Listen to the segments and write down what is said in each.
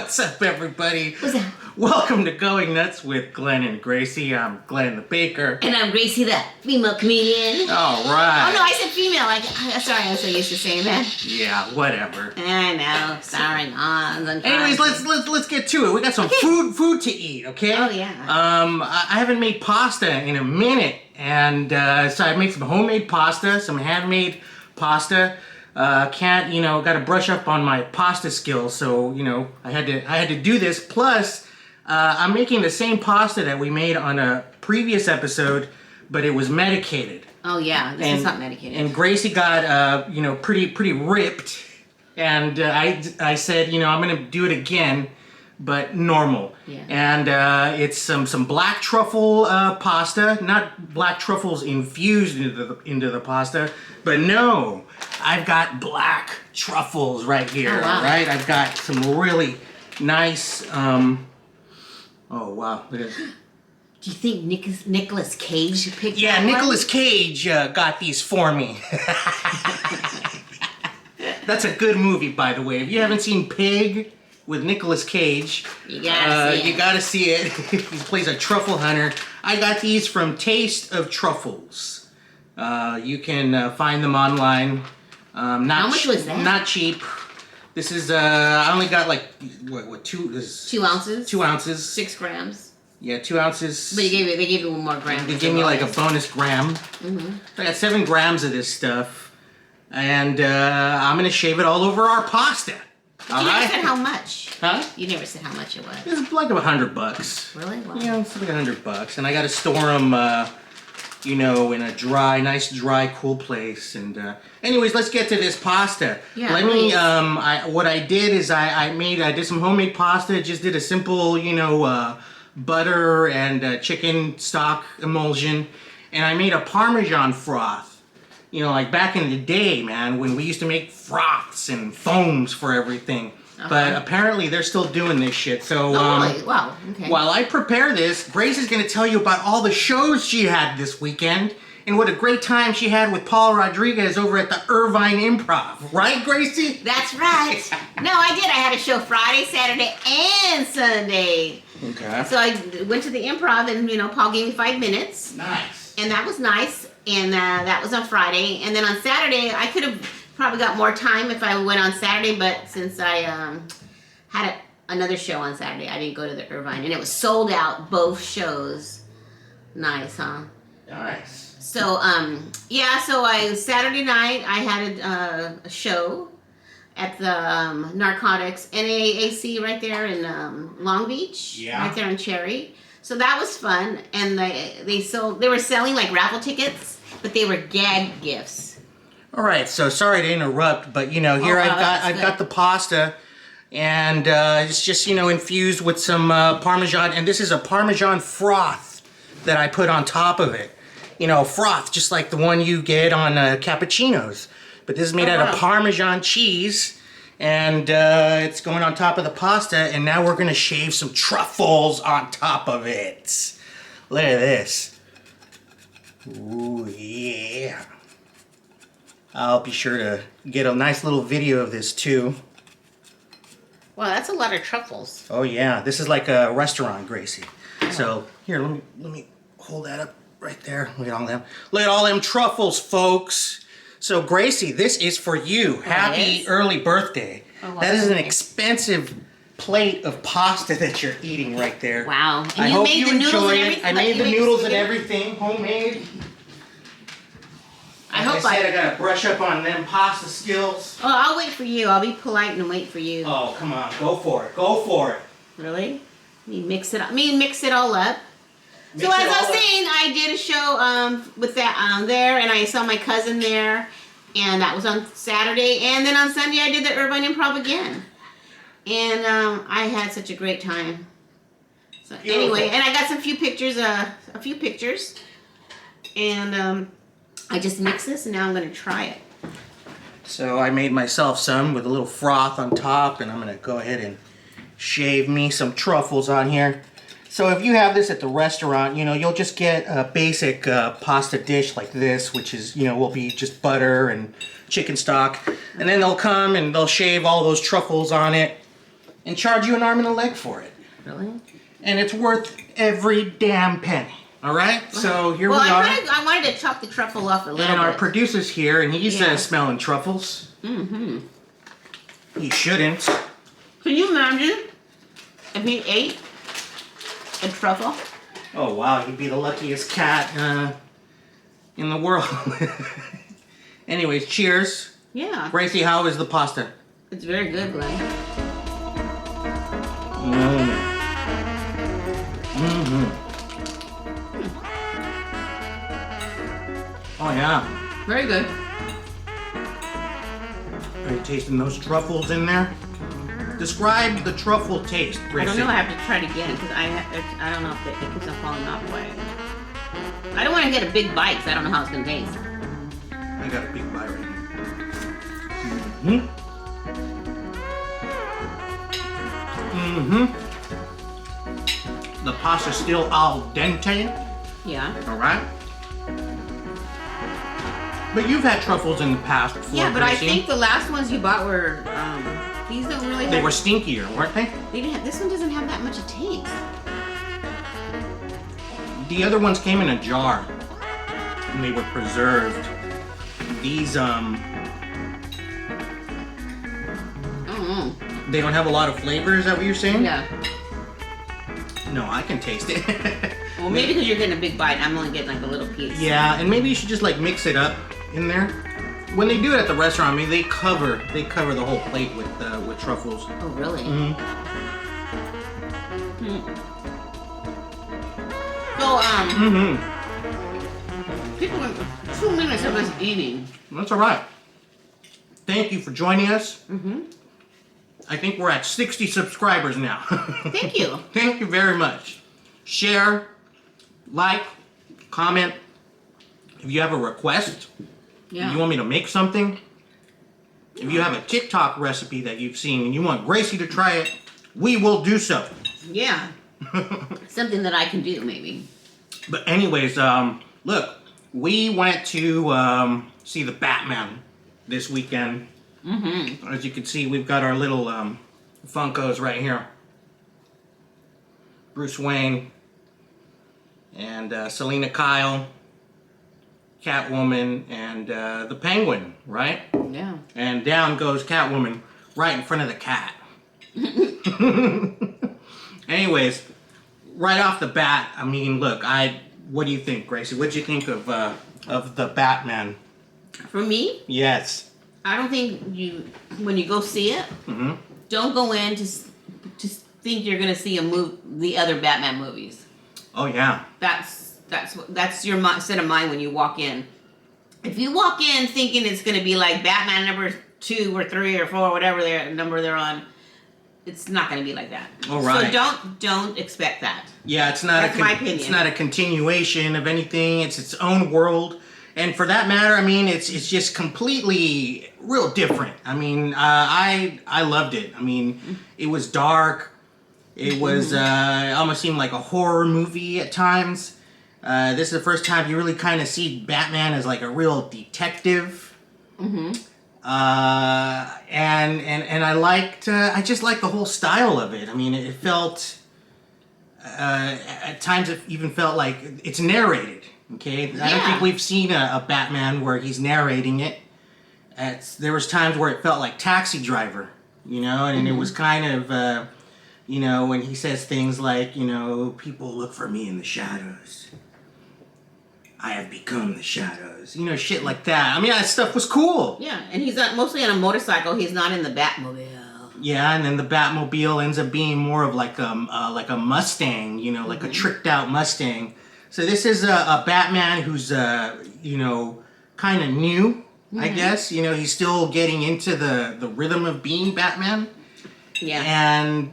What's up, everybody? What's up? Welcome to Going Nuts with Glenn and Gracie. I'm Glenn the baker. And I'm Gracie, the female comedian. All right. Oh, no, I said female. Sorry, I'm so used to saying that. Yeah, whatever. I know. Sorry, Anyways, let's get to it. We got some food to eat, okay? Oh, yeah. I haven't made pasta in a minute, and so I made some homemade pasta, some handmade pasta. Gotta brush up on my pasta skills, so, I had to do this. Plus, I'm making the same pasta that we made on a previous episode, but it was medicated. Oh, yeah, this is not medicated. And Gracie got, pretty ripped, and I said, I'm gonna do it again, but normal. Yeah. And it's some black truffle pasta, not black truffles infused into the pasta, but no, I've got black truffles right here. Oh, wow. Right? I've got some really nice. Oh wow! Look at. Do you think Nicolas Cage picked Yeah, that Nicolas Cage got these for me. That's a good movie, by the way. If you haven't seen Pig with Nicolas Cage, You gotta see it. You gotta see it. He plays a truffle hunter. I got these from Taste of Truffles. You can find them online. How much was that? Not cheap. This is I only got like what 2 ounces? 2 ounces. 6 grams. Yeah, 2 ounces. But they gave you 1 more gram. They gave me like a bonus gram. Mm-hmm. I got 7 grams of this stuff, and I'm gonna shave it all over our pasta. You never said how much. Huh? You never said how much it was. It's like $100. Really? Wow. Yeah, it's like $100, and I got to store them, in a nice, dry, cool place. And anyways, let's get to this pasta. Yeah, Let me. What I did is I did some homemade pasta. Just did a simple, butter and chicken stock emulsion, and I made a Parmesan froth. Like back in the day, man, when we used to make froths and foams for everything. But apparently they're still doing this shit. So Wow. Okay. while I prepare this, Grace is going to tell you about all the shows she had this weekend and what a great time she had with Paul Rodriguez over at the Irvine Improv. Right, Gracie? That's right. No, I did. I had a show Friday, Saturday, and Sunday. Okay. So I went to the Improv, and Paul gave me 5 minutes. Nice. And that was nice. And that was on Friday. And then on Saturday, I could have probably got more time if I went on Saturday, but since I had another show on Saturday, I didn't go to the Irvine. And it was sold out, both shows. Nice, huh? Nice. So, Saturday night, I had a show at the Narcotics NAAC right there in Long Beach. Yeah. Right there in Cherry. So that was fun. And they were selling like raffle tickets, but they were gag gifts. All right, so sorry to interrupt, but here I've got the pasta, and it's just infused with some Parmesan, and this is a Parmesan froth that I put on top of it. Froth, just like the one you get on cappuccinos, but this is made out of Parmesan cheese, and it's going on top of the pasta, and now we're gonna shave some truffles on top of it. Look at this. Ooh yeah. I'll be sure to get a nice little video of this too. Wow, that's a lot of truffles. Oh yeah, this is like a restaurant, Gracie. So here, let me hold that up right there. Look at all them truffles, folks. So Gracie, this is for you. Happy early birthday. Oh, wow. That is an expensive plate of pasta that you're eating right there. Wow. And I you hope made you the noodles enjoy and it. everything? I made the noodles and everything, homemade. I said I gotta brush up on them pasta skills. Oh, I'll wait for you. I'll be polite and wait for you. Oh, come on. Go for it. Go for it. Really? Mix it all up. Mix So it as I all was up. saying, I did a show with that there, and I saw my cousin there, and that was on Saturday. And then on Sunday, I did the Irvine Improv again. And I had such a great time. So anyway, and I got a few pictures. And I just mixed this, and now I'm going to try it. So I made myself some with a little froth on top, and I'm gonna go ahead and shave me some truffles on here. So if you have this at the restaurant, you'll just get a basic pasta dish like this, which is, will be just butter and chicken stock. And then they'll come and they'll shave all those truffles on it. and charge you an arm and a leg for it. Really? And it's worth every damn penny. All right? So here we are. I wanted to chop the truffle off a little bit. And our producer's here, and he's smelling truffles. Mm-hmm. He shouldn't. Can you imagine if he ate a truffle? Oh, wow. He'd be the luckiest cat in the world. Anyways, cheers. Yeah. Gracie, how is the pasta? It's very good, Glenn. Oh, yeah. Very good. Are you tasting those truffles in there? Describe the truffle taste, Gracie. I don't know. I have to try it again because I don't know if it keeps on falling off. I don't want to get a big bite because I don't know how it's going to taste. I got a big bite right here. The pasta's still al dente. Yeah. All right. But you've had truffles in the past before. Yeah, but Gracie. I think the last ones you bought were these don't really. They were stinkier, weren't they? They didn't. This one doesn't have that much of taste. The other ones came in a jar, and they were preserved. These they don't have a lot of flavor. Is that what you're saying? Yeah. No, I can taste it. Well, maybe because you're getting a big bite, and I'm only getting like a little piece. Yeah, and maybe you should just like mix it up in there. When they do it at the restaurant, I mean, they cover the whole plate with truffles. Oh, really? So people are 2 minutes of us eating. That's all right. Thank you for joining us. Mm-hmm. I think we're at 60 subscribers now. Thank you. Thank you very much. Share, like, comment. If you have a request, if you want me to make something, if you have a TikTok recipe that you've seen and you want Gracie to try it, we will do so. Yeah. Something that I can do, maybe. But anyways, look, we went to see the Batman this weekend. Mm-hmm. As you can see, we've got our little Funkos right here. Bruce Wayne and Selena Kyle, Catwoman, and the Penguin, right? Yeah. And down goes Catwoman right in front of the cat. Anyways, right off the bat, I mean, look, what do you think, Gracie? What do you think of the Batman? For me? Yes. I don't think when you go see it, don't go in to think you're gonna see the other Batman movies. Oh yeah. That's your set of mind when you walk in. If you walk in thinking it's gonna be like Batman number 2 or 3 or 4, whatever number they're on, it's not gonna be like that. All right. So don't expect that. Yeah, it's not. That's my opinion. It's not a continuation of anything. It's its own world. And for that matter, I mean, it's just completely real different. I mean, I loved it. I mean, it was dark. It was almost seemed like a horror movie at times. This is the first time you really kind of see Batman as like a real detective. Mm-hmm. And I just liked the whole style of it. I mean, it felt at times it even felt like it's narrated. Okay, I don't think we've seen a Batman where he's narrating it. There was times where it felt like Taxi Driver, you know, and it was kind of, you know, when he says things like, you know, people look for me in the shadows. I have become the shadows. You know, shit like that. I mean, that stuff was cool. Yeah, and he's mostly on a motorcycle. He's not in the Batmobile. Yeah, and then the Batmobile ends up being more of like a Mustang, you know, like a tricked out Mustang. So this is a Batman who's, you know, kind of new, I guess. You know, he's still getting into the rhythm of being Batman. Yeah. And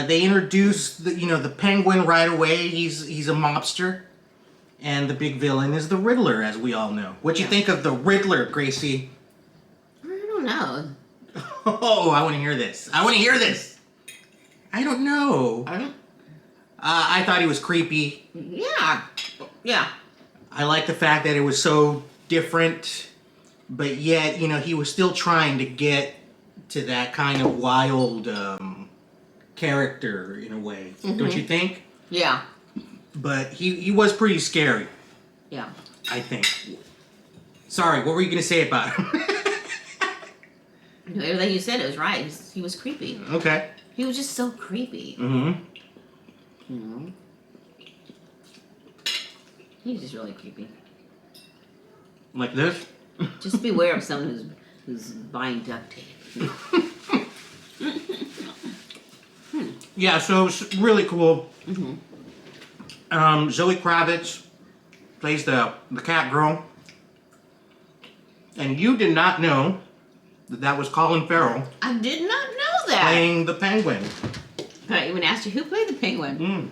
they introduce the Penguin right away. He's a mobster. And the big villain is the Riddler, as we all know. What'd you think of the Riddler, Gracie? I don't know. Oh, I want to hear this. I don't know. I thought he was creepy. Yeah. Yeah. I like the fact that it was so different, but yet, you know, he was still trying to get to that kind of wild, character in a way, don't you think? Yeah. But he was pretty scary. Yeah. I think. Sorry, what were you going to say about him? Everything you said, it was right. He was creepy. Okay. He was just so creepy. Mm-hmm. You know? He's just really creepy. Like this? Just beware of someone who's buying duct tape. Yeah, so it's really cool. Mm-hmm. Zoe Kravitz plays the cat girl. And you did not know that was Colin Farrell I did not know that. playing the penguin. I even asked you who played the penguin. Mm.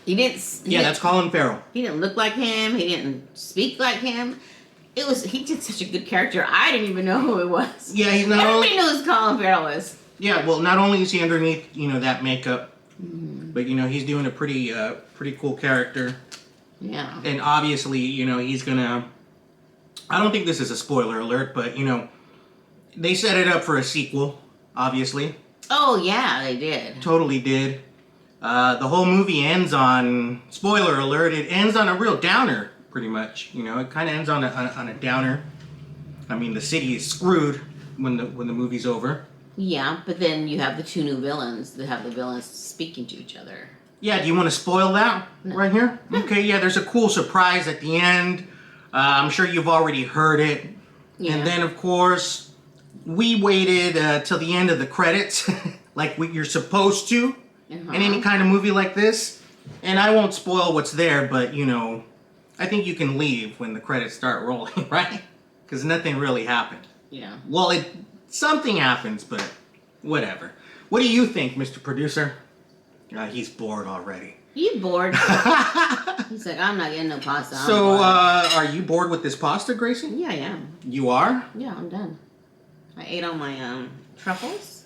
He didn't. That's Colin Farrell. He didn't look like him. He didn't speak like him. He did such a good character. I didn't even know who it was. Yeah, he's not Everybody only... knows who Colin Farrell is. Yeah, well, not only is he underneath, that makeup, but, he's doing a pretty cool character. Yeah. And obviously, he's gonna... I don't think this is a spoiler alert, but, they set it up for a sequel, obviously. Oh, yeah, they did. Totally did. The whole movie ends on... Spoiler alert, it ends on a real downer, pretty much. It kind of ends on a downer. I mean, the city is screwed when the movie's over. Yeah, but then you have the two new villains that have the villains speaking to each other. Yeah, do you want to spoil that right here? Okay, yeah, there's a cool surprise at the end. I'm sure you've already heard it. Yeah. And then, of course, we waited till the end of the credits, like you're supposed to in any kind of movie like this. And I won't spoil what's there, but, I think you can leave when the credits start rolling, right? Because nothing really happened. Yeah. Well, something happens, but whatever. What do you think, Mr. Producer? He's bored already. You bored? He's like, I'm not getting no pasta. So, are you bored with this pasta, Gracie? Yeah, I am. You are? Yeah, I'm done. I ate all my truffles.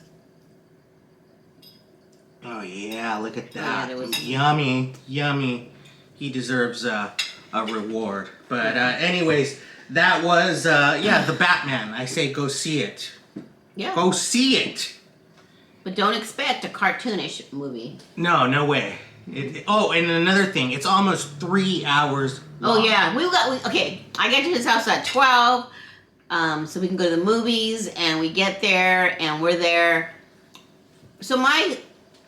Oh, yeah, look at that. Yeah, it was... Yummy, yummy. He deserves a reward. But anyways, that was, The Batman. I say go see it. Yeah. Go see it. But don't expect a cartoonish movie. No way. And another thing, it's almost 3 hours long. Oh, yeah. Okay, I get to his house at 12, so we can go to the movies, and we get there, and we're there. So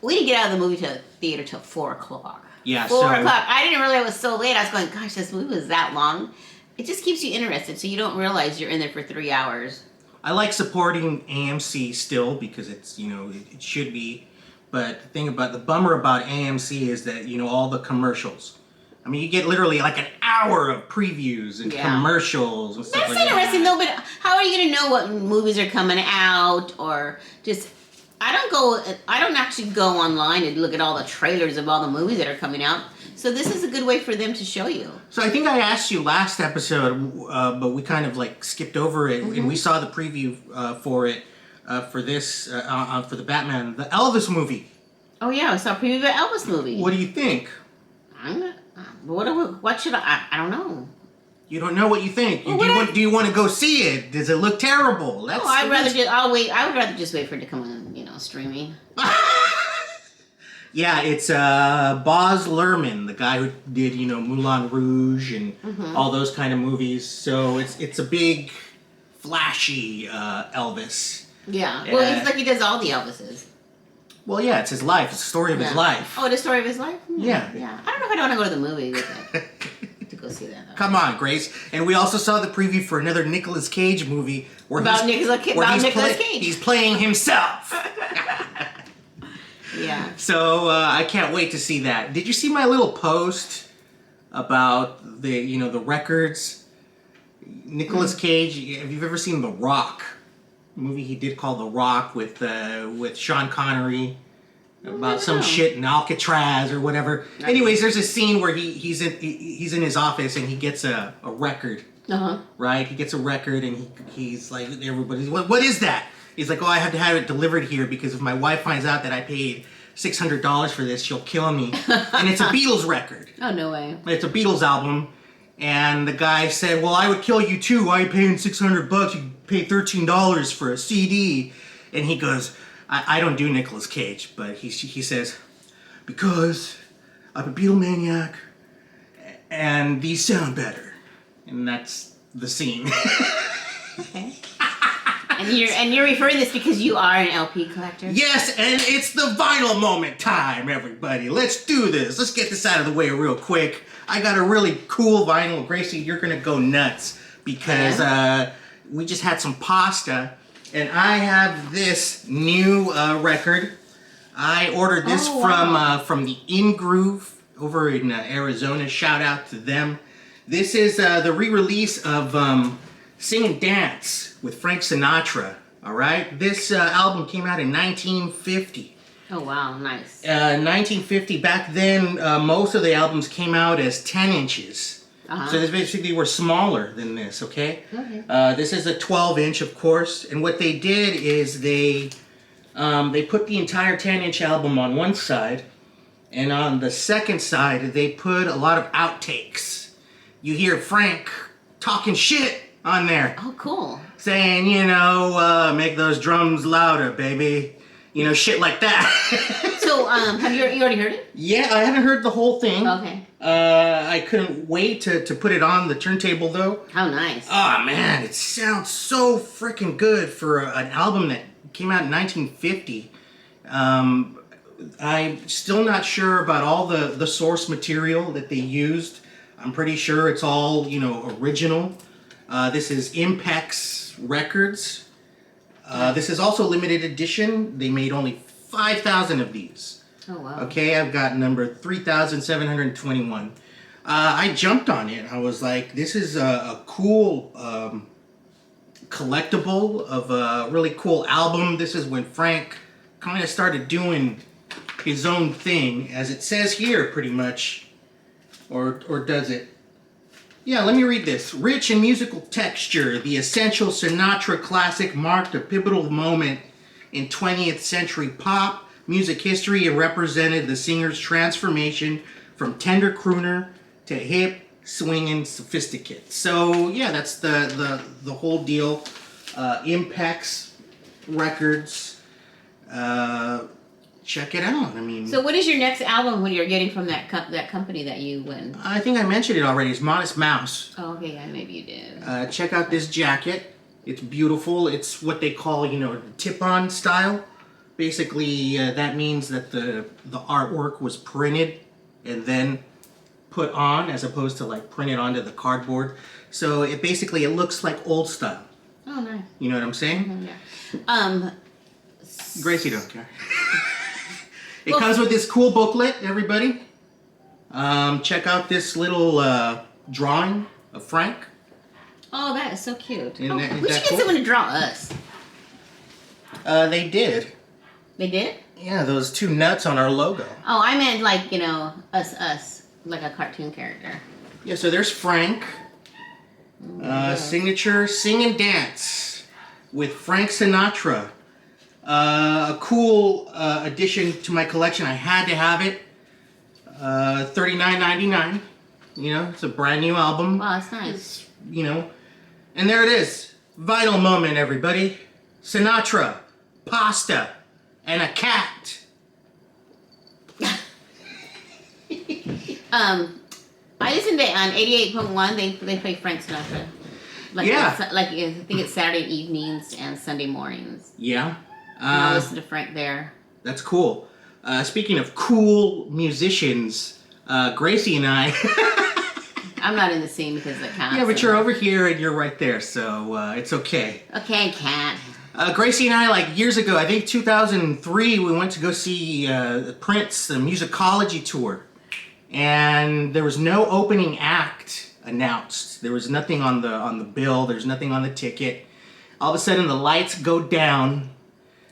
we didn't get out of the movie theater till 4 o'clock. Yeah, 4 o'clock. I didn't realize it was so late. I was going, gosh, this movie was that long. It just keeps you interested, so you don't realize you're in there for 3 hours. I like supporting AMC still because it's, it should be. But the bummer about AMC is that, all the commercials. I mean, you get literally like an hour of previews and commercials and stuff like that. That's interesting though, but how are you going to know what movies are coming out or just... I don't actually go online and look at all the trailers of all the movies that are coming out. So this is a good way for them to show you. So I think I asked you last episode, but we kind of skipped over it, and we saw the preview for it, for the Batman, the Elvis movie. Oh yeah, I saw a preview of the Elvis movie. What do you think? What should I don't know. You don't know what you think. Well, do you want to go see it? Does it look terrible? I'll wait. I would rather just wait for it to come on, streaming. Yeah, it's Baz Luhrmann, the guy who did, Moulin Rouge and all those kind of movies. So it's a big, flashy Elvis. Yeah. Well, it's like he does all the Elvises. Well, yeah, it's his life. It's the story of his life. Oh, the story of his life? Yeah. Yeah. I don't know if I want to go to the movie with it. To go see that. Though. Come on, Grace. And we also saw the preview for another Nicolas Cage movie where Nicolas Cage. He's playing himself. Yeah. So I can't wait to see that. Did you see my little post about the records? Nicolas Cage. Have you ever seen The Rock? A movie he did called The Rock with Sean Connery about some shit in Alcatraz or whatever. Anyways, there's a scene where he's in his office and he gets a record. Right? He gets a record and he's like, everybody's, what is that? He's like, oh, I have to have it delivered here because if my wife finds out that I paid $600 for this, she'll kill me. And it's a Beatles record. Oh, no way. It's a Beatles album. And the guy said, well, I would kill you too. Why are you paying $600? You pay $13 for a CD. And he goes, I don't do Nicolas Cage, but he says, because I'm a Beatlemaniac and these sound better. And that's the scene. Okay. And you're referring this because you are an LP collector? Yes, and it's the vinyl moment time, everybody. Let's do this. Let's get this out of the way real quick. I got a really cool vinyl. Gracie, you're going to go nuts because we just had some pasta, and I have this new record. I ordered this from the In Groove over in Arizona. Shout out to them. This is the re-release of Sing and Dance with Frank Sinatra, all right? This album came out in 1950. Oh, wow, nice. 1950, back then, most of the albums came out as 10 inches. So they basically were smaller than this, okay? Okay. This is a 12-inch, of course, and what they did is they put the entire 10-inch album on one side, and on the second side, they put a lot of outtakes. You hear Frank talking shit on there. Oh, cool. Saying, make those drums louder, baby. Shit like that. So, have you already heard it? Yeah, I haven't heard the whole thing. Okay. I couldn't wait to put it on the turntable, though. How nice. Oh, man, it sounds so freaking good for an album that came out in 1950. I'm still not sure about all the source material that they used. I'm pretty sure it's all, original. This is Impex Records. This is also limited edition. They made only 5,000 of these. Oh, wow. Okay, I've got number 3,721. I jumped on it. I was like, this is a cool collectible of a really cool album. This is when Frank kind of started doing his own thing, as it says here, pretty much. Or does it? Yeah, let me read this. Rich in musical texture, the essential Sinatra classic marked a pivotal moment in 20th century pop music history and represented the singer's transformation from tender crooner to hip, swinging sophisticate. So, yeah, that's the whole deal. Impex Records. Check it out. I mean, so what is your next album when you're getting from that company that you win? I think I mentioned it already. It's Modest Mouse. Oh, okay, yeah, maybe you did. Check out this jacket. It's beautiful. It's what they call, tip-on style. Basically, that means that the artwork was printed and then put on, as opposed to like printed onto the cardboard. So it looks like old style. Oh, nice. You know what I'm saying? Mm-hmm, yeah. Gracie don't care. It comes with this cool booklet, everybody. Check out this little drawing of Frank. Oh, that is so cute. We should get someone to draw us. They did. They did? Yeah, those two nuts on our logo. Oh, I meant like, us, like a cartoon character. Yeah, so there's Frank. Signature Sing and Dance with Frank Sinatra. A cool addition to my collection. I had to have it. $39.99. It's a brand new album. Wow, that's nice. And there it is. Vital moment, everybody. Sinatra, pasta, and a cat. I listened to on 88.1. They play Frank Sinatra. I think it's Saturday evenings and Sunday mornings. Yeah. I listen to Frank there. That's cool. Speaking of cool musicians, Gracie and I. I'm not in the scene because it counts. Yeah, but you're over here and you're right there, so it's okay. Okay, cat. Gracie and I, like years ago, I think 2003, we went to go see Prince, the musicology tour. And there was no opening act announced. There was nothing on the bill. There's nothing on the ticket. All of a sudden, the lights go down.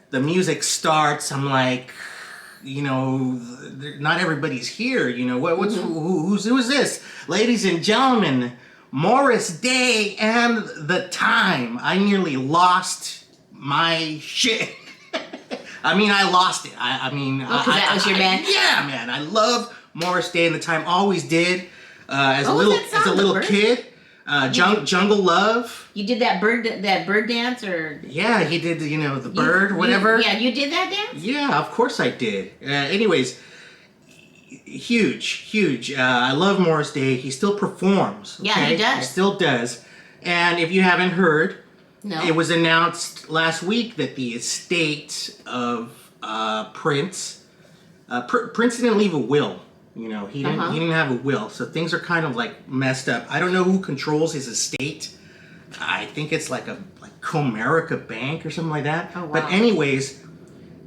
The music starts. I'm like, not everybody's here. Who's this? Ladies and gentlemen, Morris Day and the Time. I nearly lost my shit. I lost it. That was your band? Yeah, man. I love Morris Day and the Time. Always did. As a little kid. Jungle Love. You did that bird dance, or? Yeah, he did. The bird, whatever. You did that dance. Yeah, of course I did. Anyways, huge. I love Morris Day. He still performs. Okay? Yeah, he does. He still does. And if you haven't heard, No. it was announced last week that the estate of Prince. Prince didn't leave a will. He didn't have a will, so things are kind of like messed up. I don't know who controls his estate. I think it's like Comerica Bank or something like that. Oh, wow. But anyways,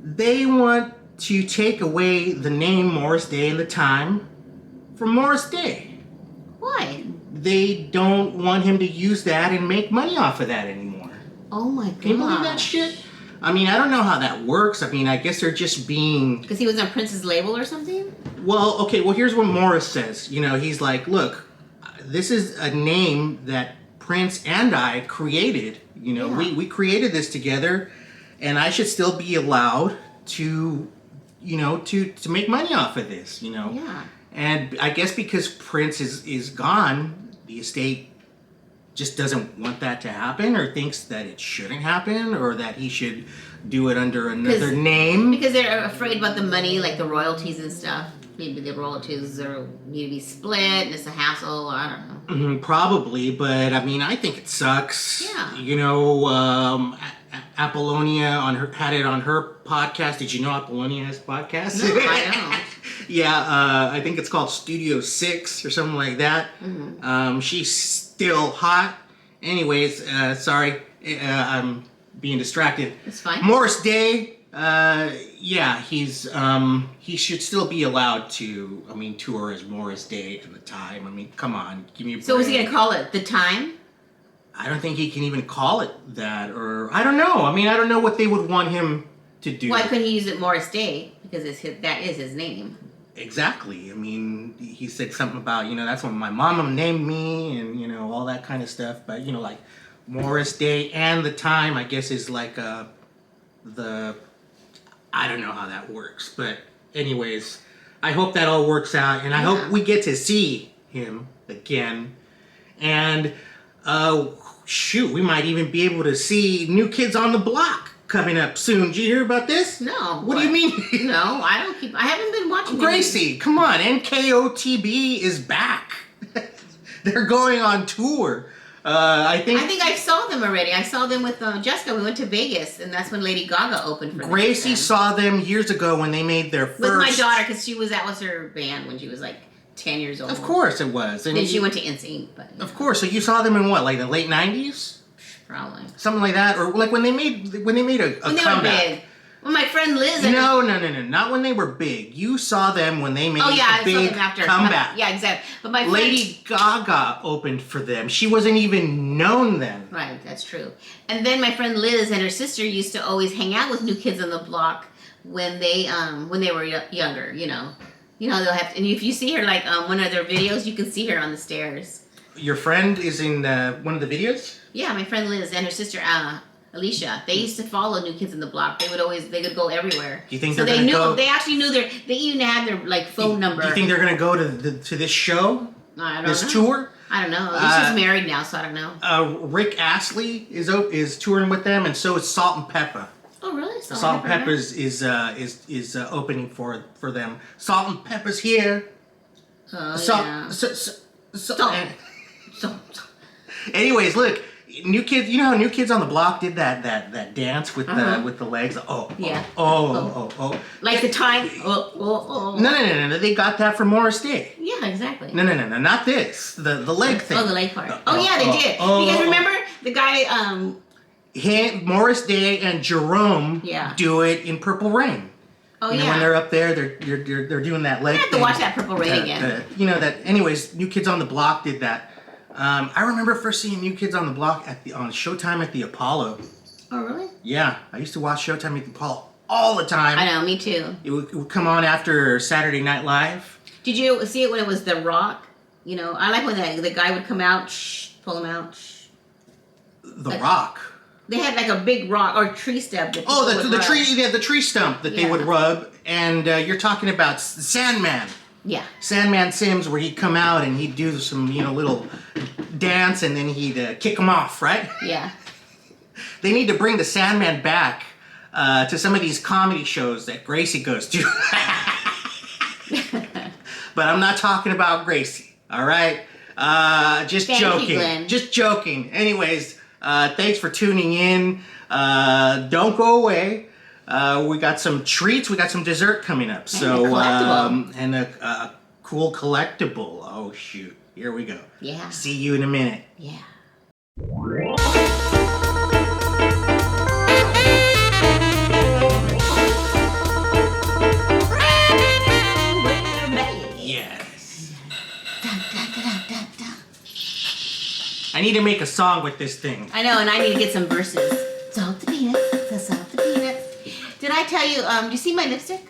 they want to take away the name Morris Day and the time from Morris Day. Why? They don't want him to use that and make money off of that anymore. Oh my god. Can you believe that shit? I mean, I don't know how that works. I mean, I guess they're just being... Because he was on Prince's label or something? Well, okay, here's what Morris says. He's like, look, this is a name that Prince and I created. We created this together, and I should still be allowed to make money off of this, Yeah. And I guess because Prince is gone, the estate just doesn't want that to happen, or thinks that it shouldn't happen, or that he should do it under another name. Because they're afraid about the money, like the royalties and stuff. Maybe the royalties need to be split, and it's a hassle, or I don't know. Probably, but I mean, I think it sucks. Yeah. Apollonia had it on her podcast. Did you know Apollonia has a podcast? No, I don't. Yeah, I think it's called Studio 6 or something like that. Mm-hmm. She's still hot. Anyways, sorry, I'm being distracted. It's fine. Morris Day, he should still be allowed to, tour as Morris Day and the time. Come on, give me a break. So was he going to call it The Time? I don't think he can even call it that, or I don't know. I don't know what they would want him to do. Why couldn't he use it Morris Day? Because that is his name. Exactly. He said something about, that's what my mama named me, and, all that kind of stuff. But, like Morris Day and the time, I guess, is like I don't know how that works. But anyways, I hope that all works out, and I hope we get to see him again. And, we might even be able to see New Kids on the Block coming up soon. Did you hear about this? No. What do you mean? No, I haven't been watching Gracie, come on. Nkotb is back. They're going on tour. I think I saw them already. I saw them with Jessica. We went to Vegas, and that's when Lady Gaga opened for them. Gracie saw them years ago when they made their first... With my daughter, because that was her band when she was like 10 years old. Of course it was. And then she went to NSYNC. But of course. So you saw them in what, like the late 90s? Probably. Something like that? Or like when they made a when they comeback. were big. Well, my friend Liz... No. Not when they were big. You saw them when they made a big I saw them after. comeback. Yeah, exactly. But my Lady Gaga opened for them. She wasn't even known then. Right, that's true. And then my friend Liz and her sister used to always hang out with New Kids on the Block when they were younger, they'll have to, and if you see her like one of their videos, you can see her on the stairs. Your friend is in one of the videos? Yeah, my friend Liz and her sister Alicia. They used to follow New Kids on the Block. They would go everywhere. Do you think so they're gonna go? They actually knew they even had their like phone number. Do you think they're gonna go to this show? I don't this know. tour? I don't know. Alicia's married now, so I don't know. Rick Astley is touring with them, and so is Salt and Pepper. Oh really? Salt and Pepper is opening for them. Salt and Pepper's here. Yeah. Anyways, look, New Kids. You know how New Kids on the Block did that dance with the legs. Like the time. No. They got that from Morris Day. Yeah, exactly. No, not this. The leg thing. Oh, the leg part. They did. Because remember the guy. Morris Day and Jerome do it in Purple Rain. Oh, when they're up there, they're doing that leg I have to watch that Purple Rain again. Anyways, New Kids on the Block did that. I remember first seeing New Kids on the Block on Showtime at the Apollo. Oh, really? Yeah, I used to watch Showtime at the Apollo all the time. I know, me too. It would come on after Saturday Night Live. Did you see it when it was The Rock? I like when the guy would come out, pull him out. The Rock. They had like a big rock or tree stump. The tree stump that they would rub, and you're talking about Sandman. Yeah. Sandman Sims, where he'd come out and he'd do some, little dance and then he'd kick them off, right? Yeah. They need to bring the Sandman back to some of these comedy shows that Gracie goes to. But I'm not talking about Gracie, all right? Just Thank joking. you, Glenn. Just joking. Anyways, thanks for tuning in. Don't go away. We got some treats. We got some dessert coming up. So, and a cool collectible. Oh, shoot. Here we go. Yeah. See you in a minute. Yeah. Yes. I need to make a song with this thing. I know, and I need to get some verses. Salt the peanuts, salt the peanuts. Did I tell you, do you see my lipstick?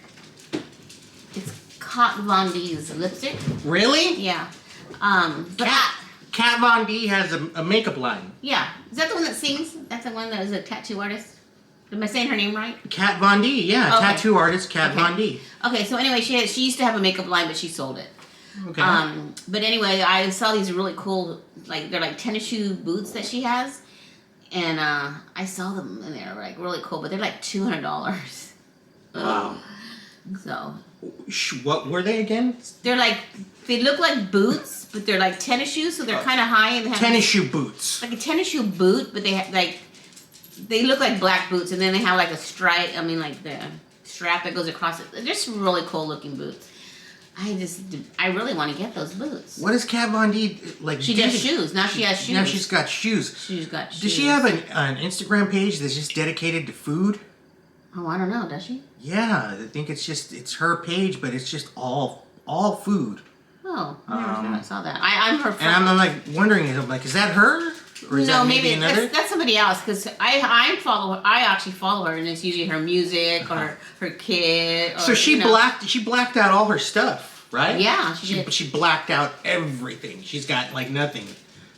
It's Kat Von D's lipstick. Really? Yeah. Kat Von D has a makeup line. Yeah. Is that the one that sings? That's the one that is a tattoo artist? Am I saying her name right? Kat Von D, yeah. Okay. Tattoo artist Kat Von D. Okay, so anyway, she used to have a makeup line, but she sold it. Okay. But anyway, I saw these really cool, they're like tennis shoe boots that she has. And I saw them and they're like really cool, but they're like $200. Wow. So. What were they again? They look like boots, but they're like tennis shoes, so they're kind of high and they have tennis shoe boots. Like a tennis shoe boot, but they have they look like black boots, and then they have like a stripe. I mean, like the strap that goes across it. They're just really cool looking boots. I really want to get those boots. What does Kat Von D like? She does shoes. Now she has shoes. Now she's got shoes. She's got shoes. Does she have an Instagram page that's just dedicated to food? Oh, I don't know. Does she? Yeah, I think it's her page, but it's just all food. Oh, I never saw that. I'm her friend. And I'm like wondering, is that her? Or is that maybe another? That's somebody else, because I follow her. I actually follow her, and it's usually her music or her kid. Or, so she blacked out all her stuff, right? Yeah, she did. She blacked out everything. She's got like nothing.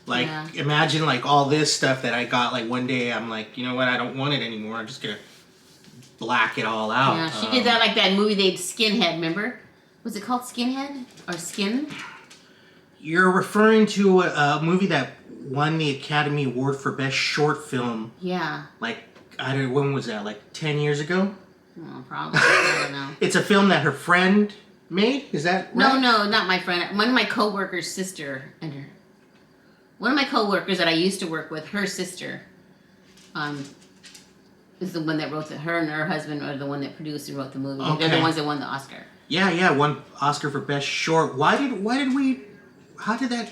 Like imagine like all this stuff that I got. Like one day I'm like, you know what? I don't want it anymore. I'm just gonna black it all out. Yeah, she did that like that movie they Skinhead. Remember? Was it called Skinhead or Skin? You're referring to a movie that won the Academy Award for Best Short Film. Yeah. Like, when was that? Like 10 years ago? Oh, probably. I don't know. It's a film that her friend made? Is that right? No, not my friend. One of my coworkers' sister and her. One of my coworkers that I used to work with, her sister, is the one that wrote her and her husband are the one that produced and wrote the movie. Okay. They're the ones that won the Oscar. Yeah, won Oscar for Best Short. How did that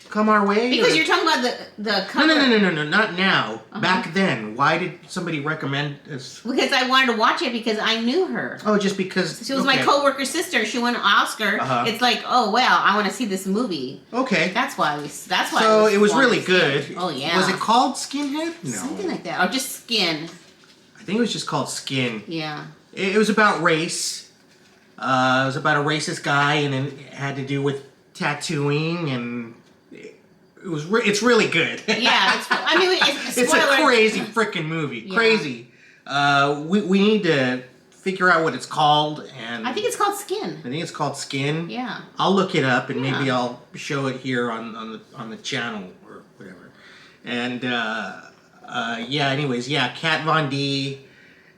come our way? Because you're talking about the cover. No, not now. Back then. Why did somebody recommend this? Because I wanted to watch it because I knew her. Oh, just because. She was my coworker's sister. She won an Oscar. It's like, oh wow, I want to see this movie. Okay. That's why. So it was really good. Oh yeah. Was it called Skinhead? No. Something like that, or just Skin. I think it was just called Skin. Yeah. It was about race. It was about a racist guy, and it had to do with tattooing, and it's really good. Yeah, it's a crazy freaking movie. Yeah. Crazy. We need to figure out what it's called, and I think it's called Skin. I think it's called Skin. Yeah. I'll look it up, and maybe I'll show it here on the channel or whatever. And anyways, Kat Von D,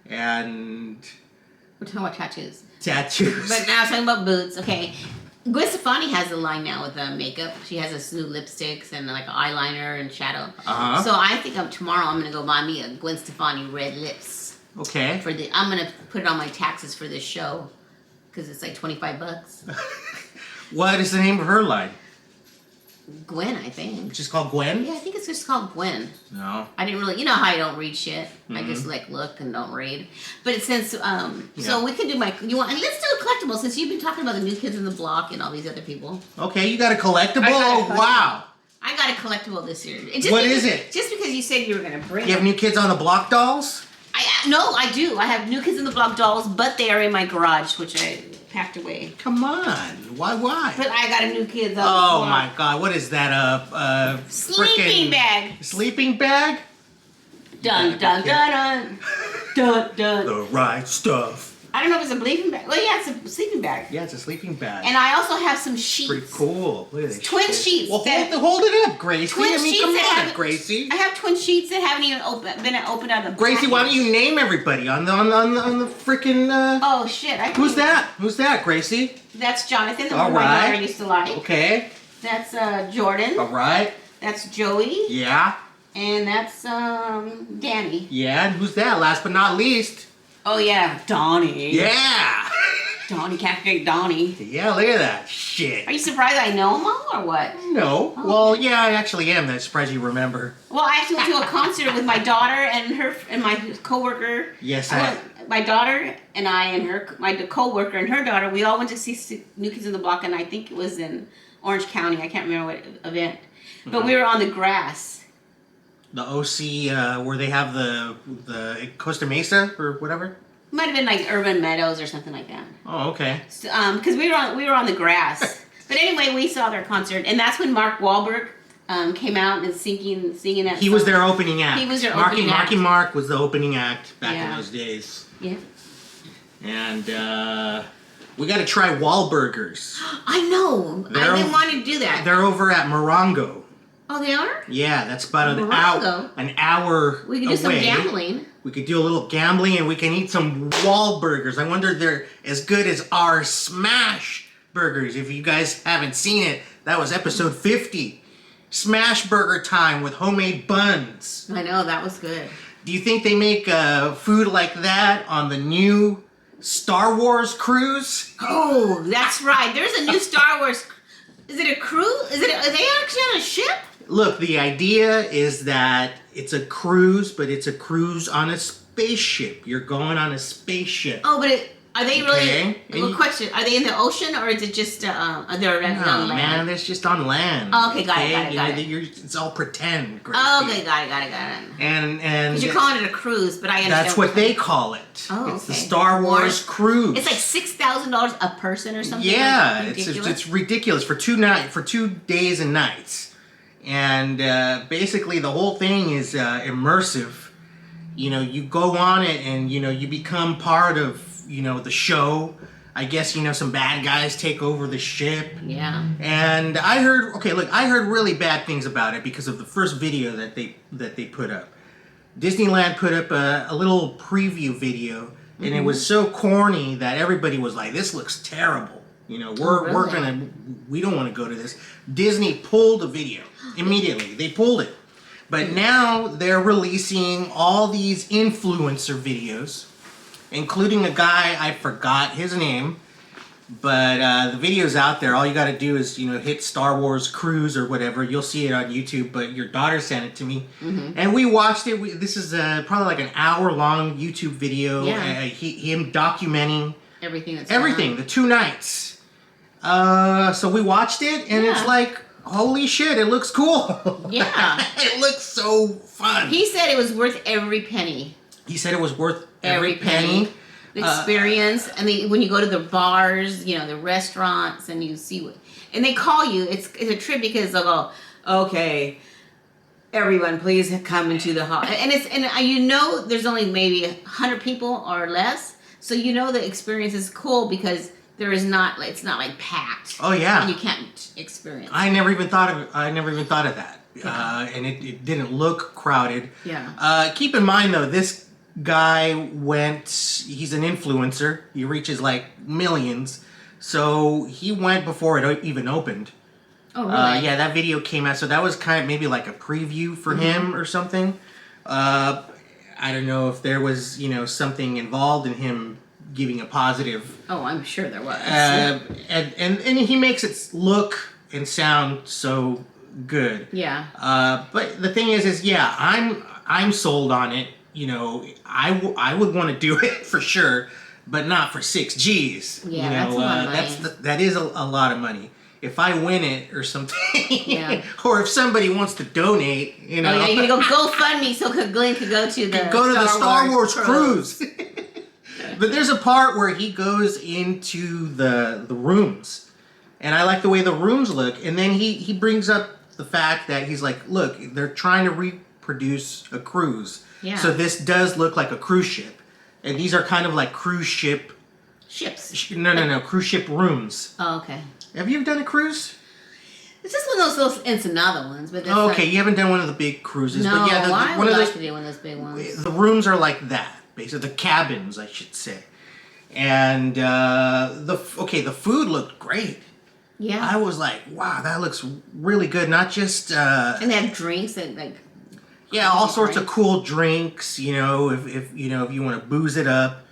and we're talking about tattoos. Tattoos. But now talking about boots. Okay. Gwen Stefani has a line now with makeup. She has this new lipsticks and like eyeliner and shadow. So I think tomorrow I'm gonna go buy me a Gwen Stefani red lips. Okay. I'm gonna put it on my taxes for this show because it's like $25. What is the name of her line? Gwen, I think. It's just called Gwen? Yeah, I think it's just called Gwen. No. I didn't really, you know how I don't read shit. I just look and don't read. But since, so we could do let's do a collectible since you've been talking about the New Kids on the Block and all these other people. Okay, you got a collectible? Oh, wow. I got a collectible this year. What is it? Just because you said you were going to bring it. You have New Kids on the Block dolls? No, I do. I have New Kids on the Block dolls, but they are in my garage, which I packed away. Come on. Why? But I got a New Kids on the Block. Block. Oh my God, what is that? Sleeping bag. Sleeping bag? Dun, dun, dun, dun. Dun, dun. The right stuff. I don't know if it's a sleeping bag. Well, yeah, it's a sleeping bag. Yeah, it's a sleeping bag. And I also have some sheets. Pretty cool. Look at this. Twin sheets. Well, hold it up, Gracie. Twin sheets come that on, Gracie. I have twin sheets that haven't even been opened out of the Gracie, why don't you name everybody on the freaking? Oh shit! Who's that? Who's that, Gracie? That's Jonathan, the All one my right. daughter used to like. Okay. That's Jordan. All right. That's Joey. Yeah. And that's Danny. Yeah, and who's that? Last but not least. Oh yeah, Donnie. Yeah. Donnie, can't forget Donnie. Yeah, look at that shit. Are you surprised I know them all or what? No. Oh. Well, yeah, I actually am. That's surprised you remember. Well, I actually went to a concert with my daughter and my coworker. Yes, my daughter and I and my coworker and her daughter. We all went to see New Kids on the Block, and I think it was in Orange County. I can't remember what event, but we were on the grass. The OC, where they have the Costa Mesa or whatever. Might have been like Urban Meadows or something like that. Oh, okay. Because we were on the grass. But anyway, we saw their concert, and that's when Mark Wahlberg came out and singing that. He was their opening act. He was their opening act. Marky Mark was the opening act back Yeah. in those days. Yeah. And we got to try Wahlburgers. I know. I've been wanting to do that. They're over at Morongo. Oh, they are? Yeah, that's about Morongo? an hour We can do away. some gambling. We could do a little gambling, and we can eat some Wahlburgers. I wonder if they're as good as our Smash Burgers. If you guys haven't seen it, that was episode 50. Smash Burger time with homemade buns. I know, that was good. Do you think they make food like that on the new Star Wars cruise? Oh, that's right. There's a new Star Wars. Is it a cruise? Are they actually on a ship? Look, the idea is that it's a cruise, but it's a cruise on a spaceship. You're going on a spaceship. Oh, but are they Okay. really? Question: are they in the ocean or is it just they're on land? Man, that's just on land. Oh, okay, got it. It's all pretend. Gracie. Oh, okay, got it. And Because you're calling it a cruise, but I understand. that's what they call it. Oh, it's the okay. Star Wars cruise. It's like $6,000 a person or something. Yeah, like ridiculous. it's ridiculous for 2 days and nights, and basically the whole thing is immersive. You know, you go on it, and you become part of the show. I guess some bad guys take over the ship. Yeah. And I heard really bad things about it because of the first video that they put up. Disneyland put up a little preview video, and it was so corny that everybody was like, "This looks terrible." We don't want to go to this. Disney pulled the video immediately. They pulled it. But now they're releasing all these influencer videos, including a guy, I forgot his name, but the video's out there. All you got to do is hit Star Wars Cruise or whatever. You'll see it on YouTube. But your daughter sent it to me, and we watched it. This is probably like an hour-long YouTube video. Yeah. Him documenting everything. The 2 nights. So we watched it, and it's like, holy shit! It looks cool. Yeah. It looks so fun. He said it was worth every penny. He said it was worth every penny. The experience, and when you go to the bars, the restaurants, and you see and they call you. It's a trip because they'll go, okay, everyone, please come into the hall, and there's only maybe 100 people or less, so the experience is cool because it's not like packed. Oh yeah, and you can't experience. I never even thought of that. Yeah. And it didn't look crowded. Yeah. Keep in mind though, this guy he's an influencer. He reaches like millions. So he went before it even opened. Oh, really? Yeah, that video came out. So that was kind of maybe like a preview for him or something. I don't know if there was, something involved in him giving a positive. Oh, I'm sure there was. And he makes it look and sound so good. Yeah. But the thing is yeah, I'm sold on it. I would want to do it for sure, but not for 6 G's. Yeah, that's a lot of money. That is a lot of money. If I win it or something, yeah. Or if somebody wants to donate, Oh, yeah, you're gonna go GoFundMe so Glenn could go to the Star Wars cruise. But there's a part where he goes into the rooms, and I like the way the rooms look. And then he brings up the fact that he's like, look, they're trying to reproduce a cruise. Yeah. So this does look like a cruise ship. And these are kind of like cruise ship ships. No. Cruise ship rooms. Oh, okay. Have you ever done a cruise? It's just one of those little Ensenada ones, but that's okay, you haven't done one of the big cruises, no, but yeah, I one would of like those. to do one of those big ones. The rooms are like that, basically the cabins, I should say, and the food looked great. Yeah, I was like, wow, that looks really good. Not just and they have drinks and like all sorts of cool drinks. You know, if you want to booze it up.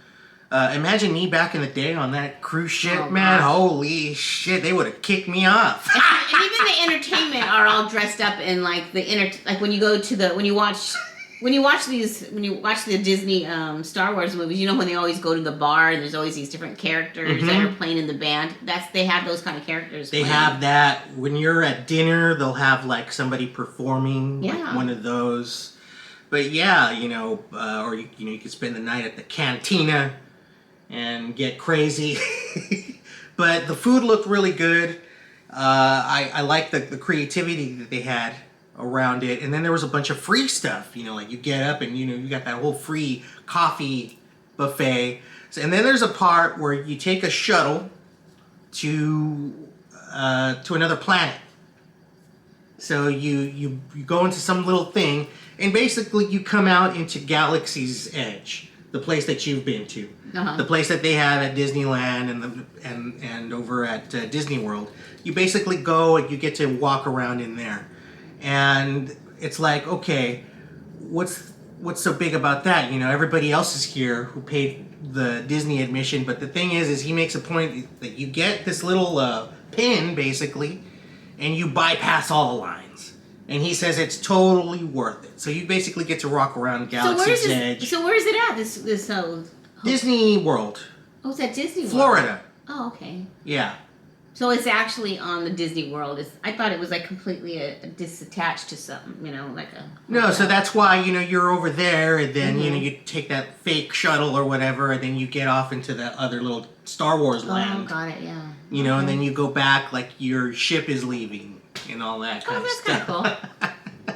Imagine me back in the day on that cruise ship, man. Gosh. Holy shit, they would have kicked me off. and even the entertainment are all dressed up in like like when you go to when you watch the Disney Star Wars movies, you know when they always go to the bar and there's always these different characters that are playing in the band. They have those kind of characters. They have that when you're at dinner. They'll have like somebody performing, like one of those. But yeah, or you could spend the night at the cantina and get crazy. But the food looked really good. I like the creativity that they had around it. And then there was a bunch of free stuff, like you get up and you got that whole free coffee buffet. And then there's a part where you take a shuttle to another planet. So you go into some little thing and basically you come out into Galaxy's Edge, the place that you've been to, the place that they have at Disneyland and over at Disney World. You basically go and you get to walk around in there, and it's like, okay, what's so big about that? Everybody else is here who paid the Disney admission, but the thing is he makes a point that you get this little pin basically, and you bypass all the lines. And he says it's totally worth it. So you basically get to walk around Galaxy's Edge. So where is it at? This Disney World. Oh, it's at Disney World. Florida. Oh, okay. Yeah. So it's actually on the Disney World. I thought it was like completely disattached to something, like a... No, so that's why, you're over there, and then, you take that fake shuttle or whatever, and then you get off into that other little Star Wars land. Oh, got it, yeah. And then you go back like your ship is leaving and all that kind of stuff. Oh, that's kind of cool.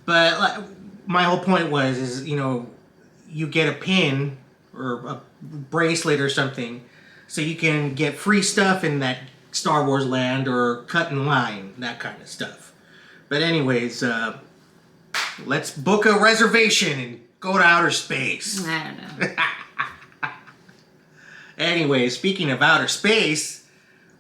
But my whole point is, you get a pin or a bracelet or something so you can get free stuff in that Star Wars land or cut in line, that kind of stuff. But anyways, let's book a reservation and go to outer space. I don't know. Anyway, speaking of outer space,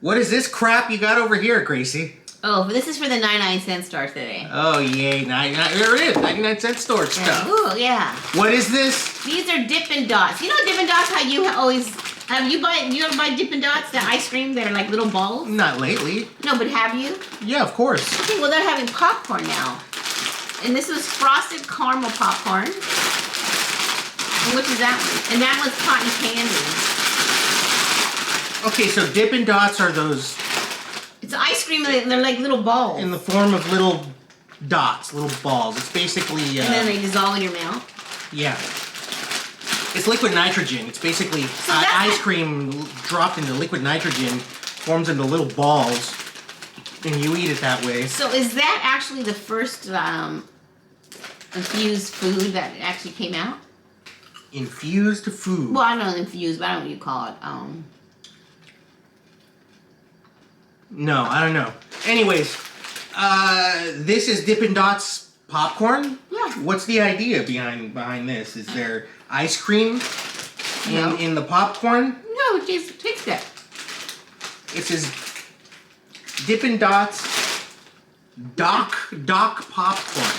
what is this crap you got over here, Gracie? Oh, this is for the 99-cent store today. Oh, yay. There it is. 99-cent store stuff. Ooh, yeah. What is this? These are Dippin' Dots. You know Dippin' Dots, how you always... you ever buy Dippin' Dots, the ice cream that are like little balls? Not lately. No, but have you? Yeah, of course. Okay, well, they're having popcorn now. And this was frosted caramel popcorn. And which is that one? And that one's cotton candy. Okay, so Dippin' Dots are those... It's ice cream, and they're like little balls. in the form of little dots, little balls. It's basically... and then they dissolve in your mouth? Yeah. It's liquid nitrogen. It's basically ice cream dropped into liquid nitrogen, forms into little balls, and you eat it that way. So is that actually the first infused food that actually came out? Infused food? Well, I don't know infused, but I don't know what you call it. No, I don't know. Anyways, this is Dippin' Dots popcorn? Yeah. What's the idea behind this? Is there ice cream in the popcorn? No, just taste it. It says Dippin' Dots Doc popcorn.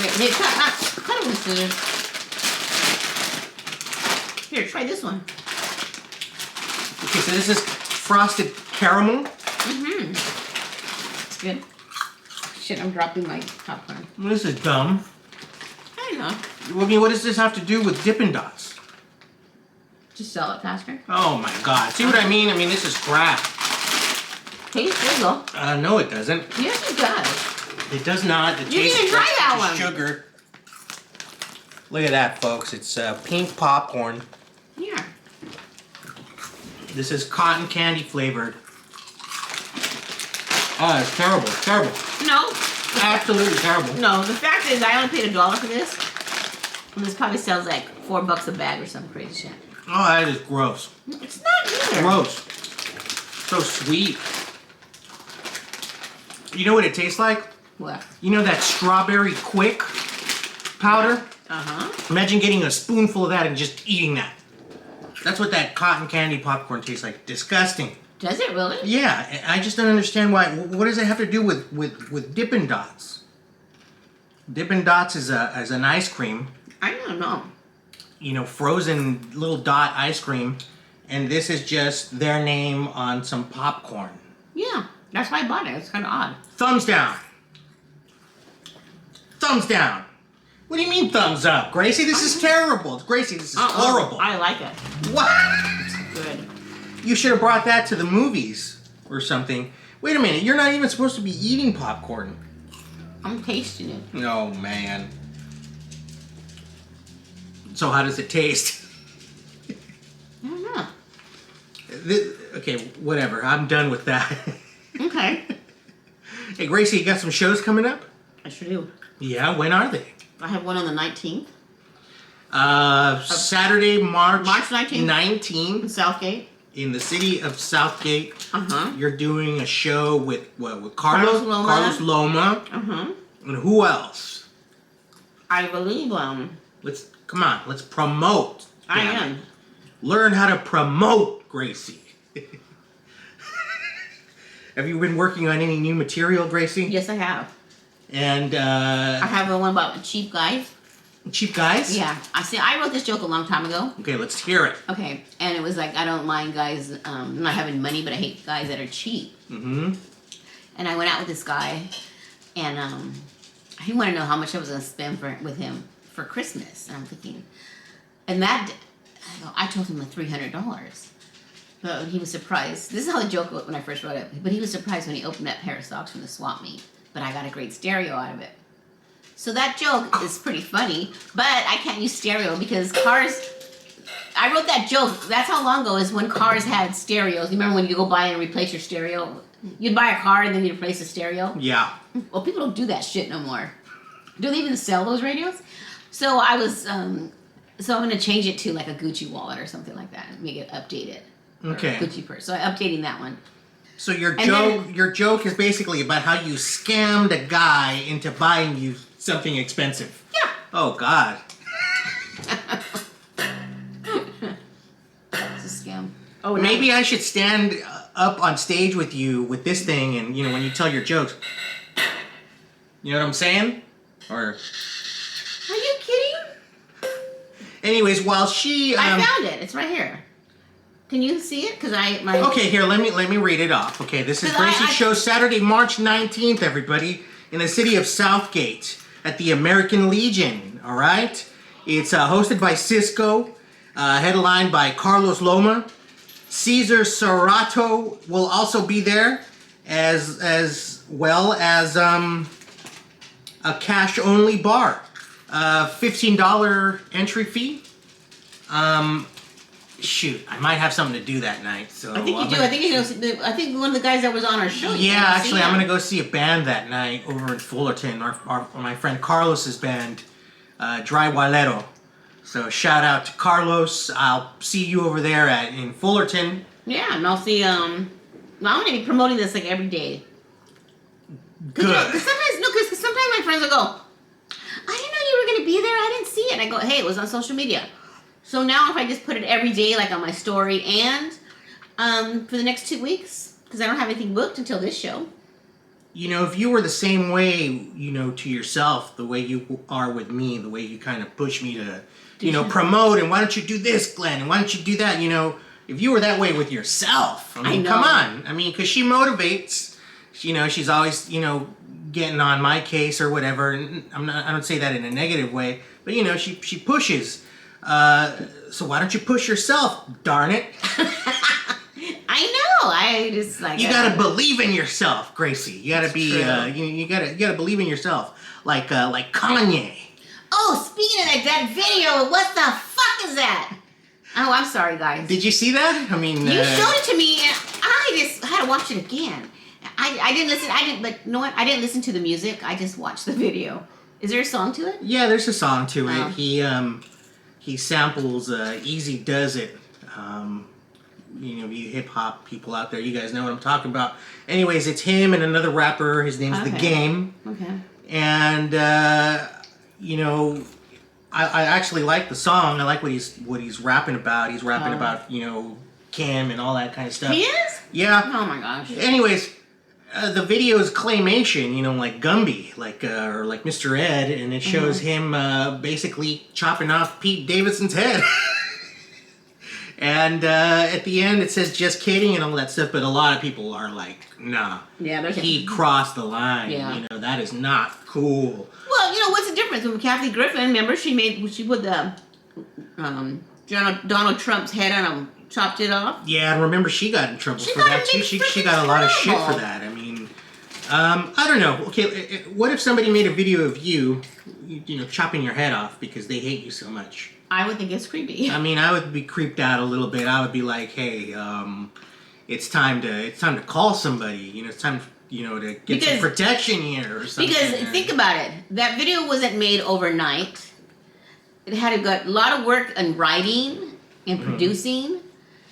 Wait, cut it with scissors. Here, try this one. Okay, so this is frosted caramel. Mm-hmm. It's good. Shit, I'm dropping my popcorn. Well, this is dumb. I don't know. I mean, what does this have to do with Dippin' Dots? Just sell it faster. Oh my god. See what I mean? I mean, this is crap. Taste, there you go. No, it doesn't. Yes, it does. It does not. You didn't try that one. Sugar. Look at that, folks. It's pink popcorn. Here. This is cotton candy flavored. Oh, it's terrible. It's terrible. No. Absolutely terrible. No, the fact is I only paid $1 for this. And this probably sells like $4 a bag or some crazy shit. Oh, that is gross. It's not either. Gross. So sweet. You know what it tastes like? What? You know that strawberry quick powder? Imagine getting a spoonful of that and just eating that. That's what that cotton candy popcorn tastes like. Disgusting. Does it really? Yeah, I just don't understand why. What does it have to do with Dippin' Dots? Dippin' Dots is an ice cream. I don't know. You know, frozen little dot ice cream, and this is just their name on some popcorn. Yeah, that's why I bought it. It's kind of odd. Thumbs down. Thumbs down. What do you mean thumbs up, Gracie? This is terrible. Gracie, this is horrible. I like it. What? Good. You should have brought that to the movies or something. Wait a minute, you're not even supposed to be eating popcorn. I'm tasting it. Oh, man. So how does it taste? I don't know. Okay, whatever. I'm done with that. Okay. Hey, Gracie, you got some shows coming up? I sure do. Yeah, when are they? I have one on the 19th. Saturday, March 19th. In Southgate. In the city of Southgate. Uh-huh. You're doing a show with what? With Carlos Loma. Carlos Loma. Uh-huh. And who else? I believe, Come on, let's promote. I am. Learn how to promote, Gracie. Have you been working on any new material, Gracie? Yes, I have. And I have one about cheap guys. Cheap guys? Yeah. I wrote this joke a long time ago. Okay, let's hear it. Okay. And it was like, I don't mind guys not having money, but I hate guys that are cheap. Mm-hmm. And I went out with this guy, and he wanted to know how much I was going to spend with him for Christmas. And I'm thinking, and I told him like $300. But he was surprised. This is how the joke went when I first wrote it. But he was surprised when he opened that pair of socks from the swap meet. But I got a great stereo out of it. So that joke is pretty funny, but I can't use stereo because cars... I wrote that joke, that's how long ago is when cars had stereos. You remember when you go buy and replace your stereo? You'd buy a car and then you'd replace the stereo? Yeah. Well, people don't do that shit no more. Do they even sell those radios? So I was... so I'm going to change it to like a Gucci wallet or something like that and make it updated. Okay. Gucci purse. So I'm updating that one. So your joke is basically about how you scammed a guy into buying you something expensive. Yeah. Oh God. It's a scam. Oh, maybe I should stand up on stage with you with this thing, and when you tell your jokes. You know what I'm saying? Or. Are you kidding? Anyways, while she. I found it. It's right here. Can you see it? Because Okay, here, let me read it off. Okay, this is Gracie's show Saturday, March 19th, everybody, in the city of Southgate at the American Legion, all right? It's hosted by Cisco, headlined by Carlos Cesar Serrato will also be there, as well as a cash-only bar. $15 entry fee. Shoot, I might have something to do that night. So I think you do. I think one of the guys that was on our show. Yeah, actually, I'm gonna go see a band that night over in Fullerton. My friend Carlos's band, Dry Walero. So shout out to Carlos. I'll see you over there in Fullerton. Yeah, and I'll see. I'm gonna be promoting this like every day. Good. Because sometimes my friends will go, I didn't know you were gonna be there. I didn't see it. And I go, hey, it was on social media. So now if I just put it every day, like on my story, and for the next 2 weeks, because I don't have anything booked until this show. If you were the same way, to yourself, the way you are with me, the way you kind of push me to, promote, and why don't you do this, Glenn, and why don't you do that, if you were that way with yourself, I mean, come on. I mean, because she motivates, she's always, getting on my case or whatever, and I don't say that in a negative way, but, she pushes. So why don't you push yourself, darn it? I know. I just like you gotta believe in yourself, Gracie. You gotta be you gotta believe in yourself, like Kanye. Oh, speaking of that video, what the fuck is that? Oh, I'm sorry, guys. Did you see that? I mean, you showed it to me, and I just had to watch it again. I didn't listen. But you know what? I didn't listen to the music. I just watched the video. Is there a song to it? Yeah, there's a song to it. he samples Easy Does It. You know, you hip hop people out there, you guys know what I'm talking about. Anyways, it's him and another rapper. His name's The Game. Okay. And you know, I actually like the song. I like what he's rapping about. He's rapping about, you know, Kim and all that kind of stuff. He is? Yeah. Oh my gosh. Anyways, the video is claymation, you know, like Gumby, or like Mr. Ed, and it shows him basically chopping off Pete Davidson's head. And at the end it says just kidding and all that stuff, but a lot of people are like, nah. Yeah, he crossed the line. Yeah. You know, that is not cool. Well, you know, what's the difference with Kathy Griffin? Remember, she put the Donald Trump's head on him, chopped it off. Yeah, and remember she got in trouble for that too. She got a lot of shit for that. I mean, I don't know. Okay, what if somebody made a video of you know, chopping your head off because they hate you so much? I would think it's creepy. I mean, I would be creeped out a little bit. I would be like, hey, it's time to call somebody. You know, it's time, you know, to get some protection here or something. Because think about it, that video wasn't made overnight. It had a lot of work on writing and producing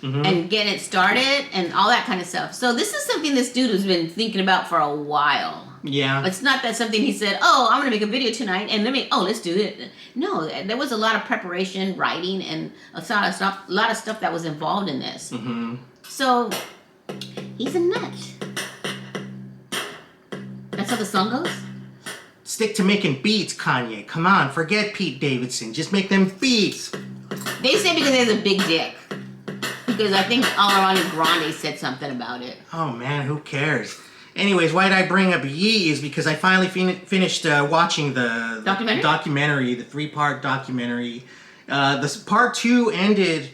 and getting it started and all that kind of stuff. So this is something this dude has been thinking about for a while. Yeah. It's not that something he said, oh, I'm going to make a video tonight and let's do it. No, there was a lot of preparation, writing, and a lot of stuff that was involved in this. So, he's a nut. That's how the song goes? Stick to making beats, Kanye. Come on, forget Pete Davidson. Just make them beats. They say because he has a big dick. Because I think Ariana Grande said something about it. Oh, man, who cares? Anyways, why did I bring up Yee is because I finally finished watching the documentary, the 3-part documentary. This part 2 ended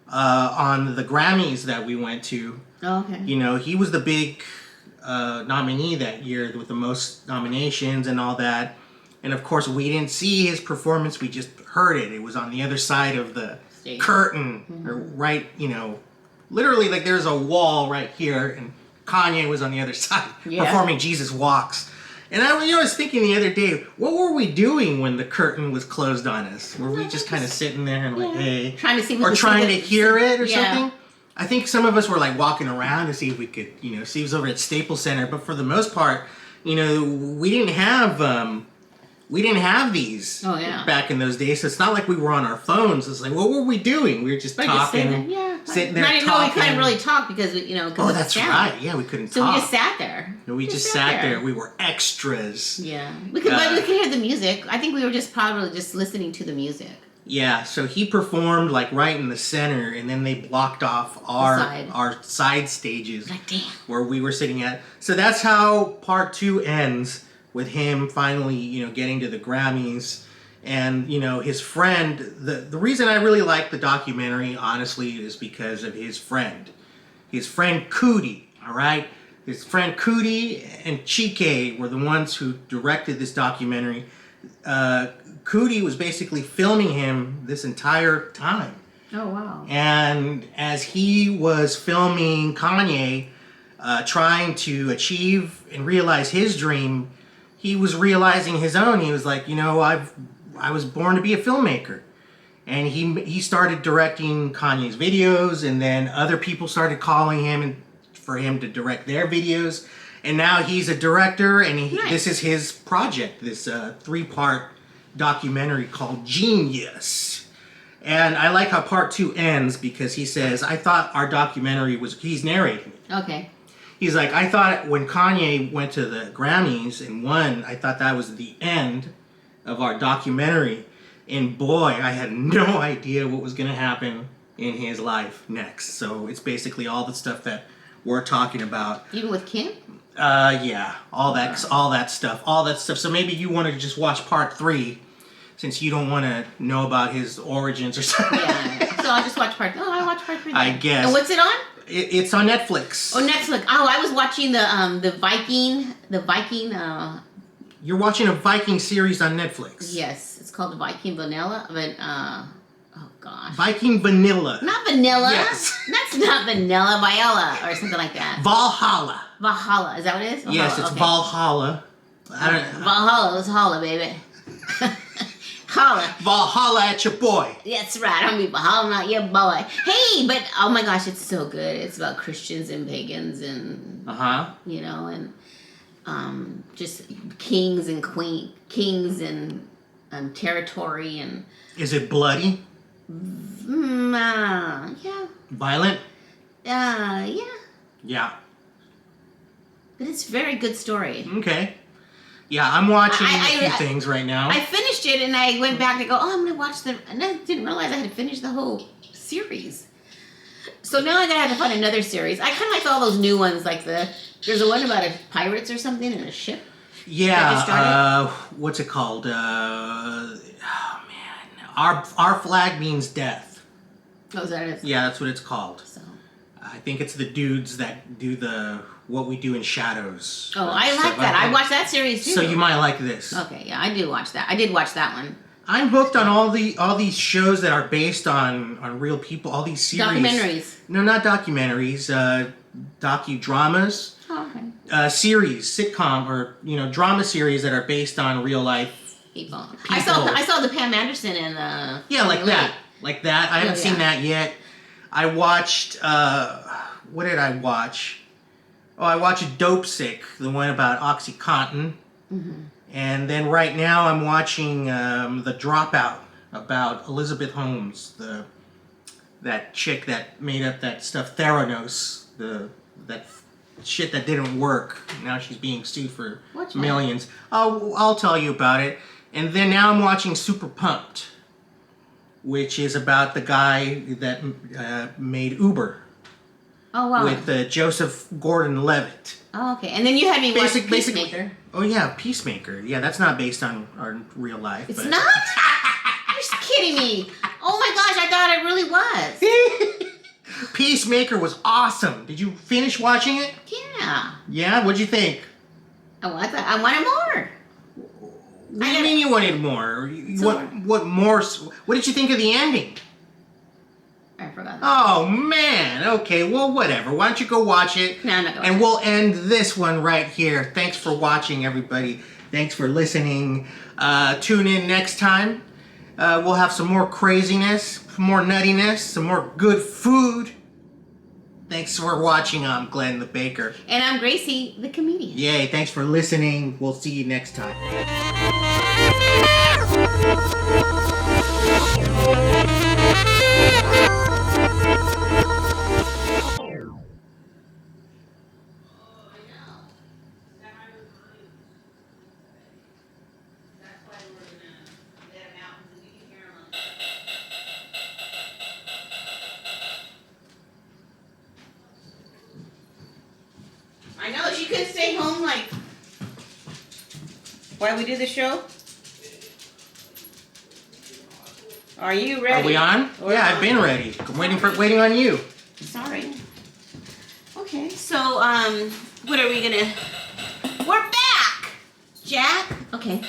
on the Grammys that we went to. Oh, okay. You know, he was the big nominee that year with the most nominations and all that. And of course, we didn't see his performance. We just heard it. It was on the other side of the curtain, or right, you know, literally like there's a wall right here, and Kanye was on the other side performing Jesus Walks. And I was thinking the other day, what were we doing when the curtain was closed on us? Were we just kind of sitting there and like, hey, trying to see, or trying to hear it or something? I think some of us were like walking around to see if we could, you know, see if it was over at Staples Center. But for the most part, you know, we didn't have these back in those days. So it's not like we were on our phones. It's like, what were we doing? We were just talking, sitting there talking. No, we couldn't really talk because that's right. Yeah, we couldn't talk. So we just sat there. We just sat there. We were extras. Yeah, but we could hear the music. I think we were just probably just listening to the music. Yeah, so he performed like right in the center, and then they blocked off our side stages where we were sitting at. So that's how part 2 ends, with him finally, you know, getting to the Grammys. And, you know, his friend, the reason I really like the documentary, honestly, is because of his friend. His friend Cootie, all right? His friend Cootie and Chike were the ones who directed this documentary. Cootie was basically filming him this entire time. Oh, wow. And as he was filming Kanye, trying to achieve and realize his dream, he was realizing his own. He was like, you know, I was born to be a filmmaker. And he started directing Kanye's videos, and then other people started calling him for him to direct their videos. And now he's a director, and this is his project, this 3-part documentary called Genius. And I like how part 2 ends because he says, I thought our documentary was, he's narrating it. Okay. He's like, I thought when Kanye went to the Grammys and won, I thought that was the end of our documentary. And boy, I had no idea what was going to happen in his life next. So it's basically all the stuff that we're talking about. Even with Kim? Yeah, all that stuff. So maybe you want to just watch part 3, since you don't want to know about his origins or something. Yeah. So I'll just watch part. Oh, I watch part 3. Then. I guess. And what's it on? It's on Netflix. Oh, Netflix. Oh, I was watching the Viking. You're watching a Viking series on Netflix. Yes, it's called the Viking Vanilla. But oh gosh. Viking Vanilla. Not vanilla. Yes. That's not vanilla. Viola or something like that. Valhalla. Valhalla. Is that what it is? Valhalla. Yes, it's okay. Valhalla. Valhalla. Let's holla, baby. Holla. Valhalla at your boy. That's right. I'm gonna be hollering at your boy. Hey, but oh my gosh, it's so good. It's about Christians and pagans and you know, and just kings and kings and territory and. Is it bloody? Yeah. Violent? Yeah. Yeah. But it's a very good story. Okay. Yeah, I'm watching a few things right now. I finished it and I went back to go, I'm going to watch and I didn't realize I had to finish the whole series. So now I'm going to have to find another series. I kind of like all those new ones, like there's a one about pirates or something in a ship. Yeah, what's it called? Oh man, our flag means death. Oh, is that it? Yeah, that's what it's called. So. I think it's the dudes that do what we do in shadows. Oh, I like that. I watched that series too. So you might like this. Okay, yeah, I do watch that. I did watch that one. I'm hooked on all these shows that are based on real people. All these series. Documentaries. No, not documentaries. Docudramas. Oh, okay. Series, sitcom, or drama series that are based on real life people. I saw the Pam Anderson and yeah, like that. I haven't seen that yet. I watched. What did I watch? Oh, I watched Dope Sick, the one about OxyContin. Mm-hmm. And then right now I'm watching The Dropout about Elizabeth Holmes, that chick that made up that stuff Theranos, that shit that didn't work. Now she's being sued for millions. I'll tell you about it. And then now I'm watching Super Pumped, which is about the guy that made Uber. Oh, wow. With Joseph Gordon-Levitt. Oh, okay. And then you had me watch Peacemaker. Oh, yeah, Peacemaker. Yeah, that's not based on real life. It's not? You're just kidding me. Oh, my gosh, I thought it really was. Peacemaker was awesome. Did you finish watching it? Yeah. Yeah? What'd you think? I wanted more. What do you mean you wanted more? What more? What did you think of the ending? I forgot. Oh, man. Okay, well, whatever. Why don't you go watch it? No, I'm not going to. And we'll end this one right here. Thanks for watching, everybody. Thanks for listening. Tune in next time. We'll have some more craziness, some more nuttiness, some more good food. Thanks for watching. I'm Glenn the Baker. And I'm Gracie the Comedian. Yay, thanks for listening. We'll see you next time. I know, she could stay home while we do the show. Are you ready? Are we on? Yeah, I've been ready. I'm waiting on you. Sorry. Okay, so what are we gonna? We're back, Jack. Okay.